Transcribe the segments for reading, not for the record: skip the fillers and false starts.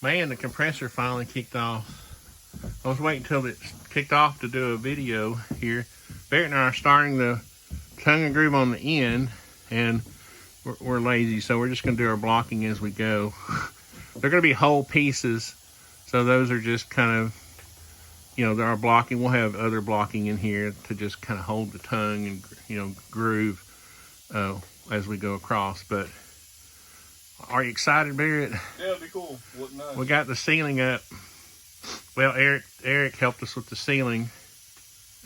Man, the compressor finally kicked off. I was waiting until it kicked off to do a video here. Barret and I are starting the tongue and groove on the end, and we're lazy, so we're just going to do our blocking as we go. They're going to be whole pieces, so those are just kind of, you know, our blocking. We'll have other blocking in here to just kind of hold the tongue and, you know, groove as we go across. But are you excited, Barret? Yeah, it'd be cool. Look nice. We got the ceiling up. Well, Eric helped us with the ceiling,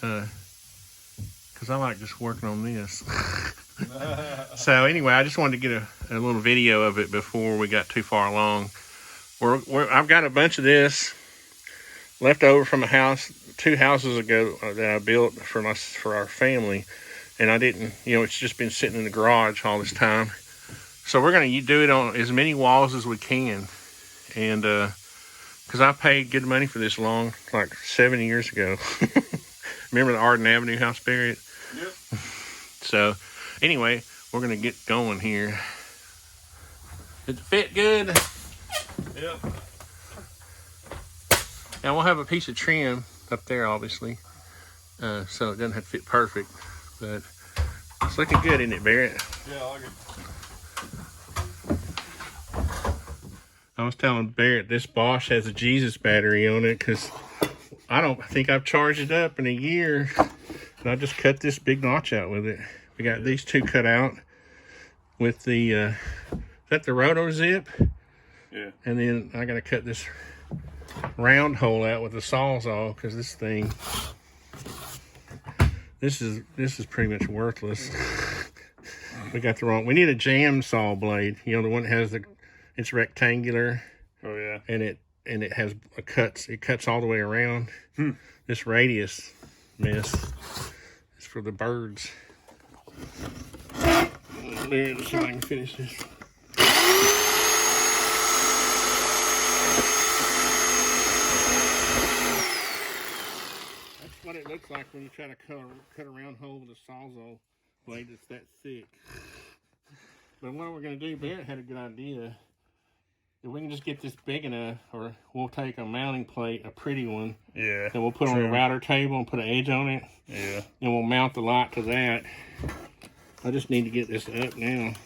because I like just working on this. So anyway, I just wanted to get a little video of it before we got too far along. I've got a bunch of this left over from a house 2 houses ago that I built for our family, and I didn't, you know, it's just been sitting in the garage all this time. So we're going to do it on as many walls as we can, and because I paid good money for this like 7 years ago. Remember the Arden Avenue house, Barret? Yep. So anyway, we're going to get going here. Did it fit good? Yep. Now we'll have a piece of trim up there, obviously, so it doesn't have to fit perfect, but it's looking good, isn't it, Barret? Yeah, I like it. I was telling Barret this Bosch has a Jesus battery on it, because I don't think I've charged it up in a year, and I just cut this big notch out with it. We got these two cut out with the, is that the roto zip? Yeah. And then I got to cut this round hole out with the sawzall, because this thing, this is pretty much worthless. We need a jam saw blade, you know, the one that has it's rectangular. Oh yeah. And it has it cuts all the way around. This radius mess is for the birds. There, let's see if I can finish this. That's what it looks like when you try to cut a round hole with a sawzall blade that's that thick. But what we're going to do, Barret had a good idea. If we can just get this big enough, or we'll take a mounting plate, a pretty one. Yeah. And we'll put it on the router table and put an edge on it. Yeah. And we'll mount the light to that. I just need to get this up now. Is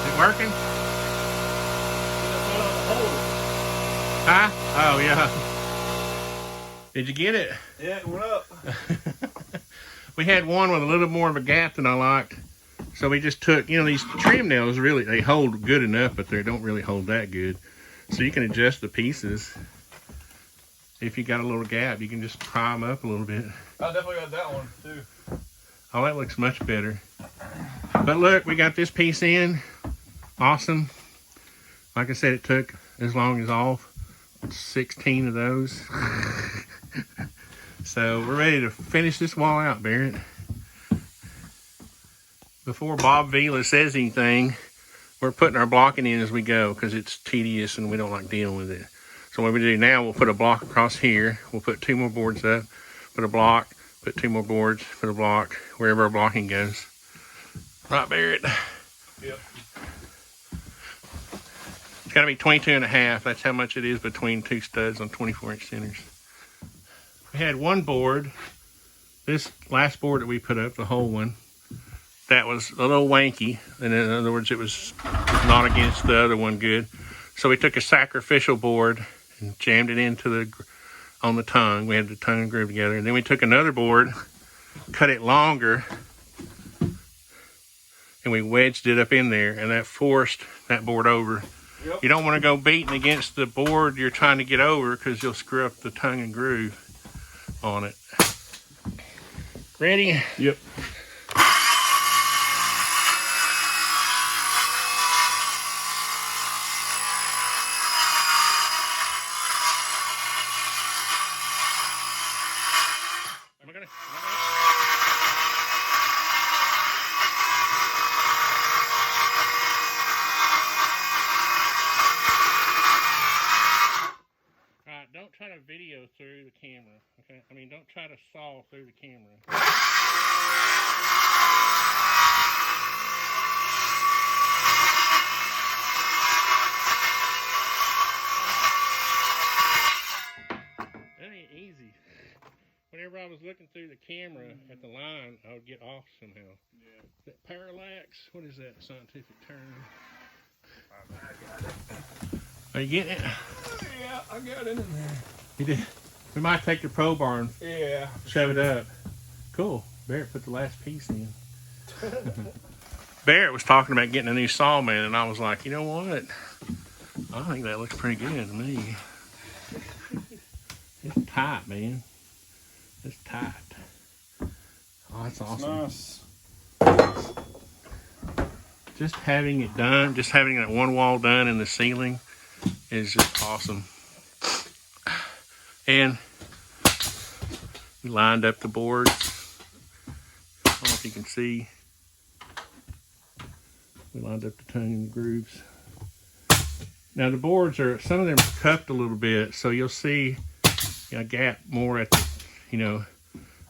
it working? Huh? Oh, yeah. Did you get it? Yeah, it went up. We had one with a little more of a gap than I liked. So we just took, you know, these trim nails really, they hold good enough, but they don't really hold that good. So you can adjust the pieces. If you got a little gap, you can just pry them up a little bit. I definitely got that one too. Oh, that looks much better. But look, we got this piece in. Awesome. Like I said, it took as long as all 16 of those. So we're ready to finish this wall out, Barret. Before Bob Vila says anything, we're putting our blocking in as we go, because it's tedious and we don't like dealing with it. So what we do now, we'll put a block across here. We'll put 2 more boards up, put a block, put 2 more boards, put a block, wherever our blocking goes. Right, Barret? Yep. It's got to be 22.5. That's how much it is between 2 studs on 24-inch centers. We had one board, this last board that we put up, the whole one, that was a little wanky. And in other words, it was not against the other one good. So we took a sacrificial board and jammed it on the tongue. We had the tongue and groove together. And then we took another board, cut it longer, and we wedged it up in there, and that forced that board over. Yep. You don't want to go beating against the board you're trying to get over, because you'll screw up the tongue and groove on it. Ready? Yep. Don't try to video through the camera, okay? I mean, don't try try to saw through the camera. That ain't easy. Whenever I was looking through the camera at the line, I would get off somehow. Yeah. That parallax, what is that scientific term? Are you getting it? Yeah, I got it in there. You did. We might take the probe bar and Yeah. shove it up. Cool. Barrett put the last piece in. Barrett was talking about getting a new saw, man, and I was like, you know what? I think that looks pretty good to me. It's tight, man. It's tight. Oh, that's awesome. Nice. Just having it done, just having that one wall done in the ceiling is just awesome. And we lined up the boards. I don't know if you can see. We lined up the tongue and the grooves. Now the boards are, some of them are cupped a little bit, so you'll see a gap more at the,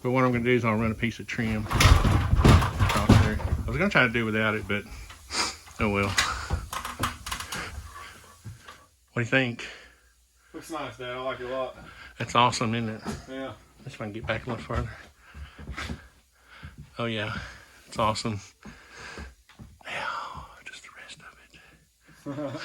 but what I'm going to do is I'll run a piece of trim across there. I was going to try to do without it, but oh well. What do you think? Looks nice, Dad. I like it a lot. That's awesome, isn't it? Yeah. Let's try and get back a little further. Oh yeah, it's awesome. Now, just the rest of it.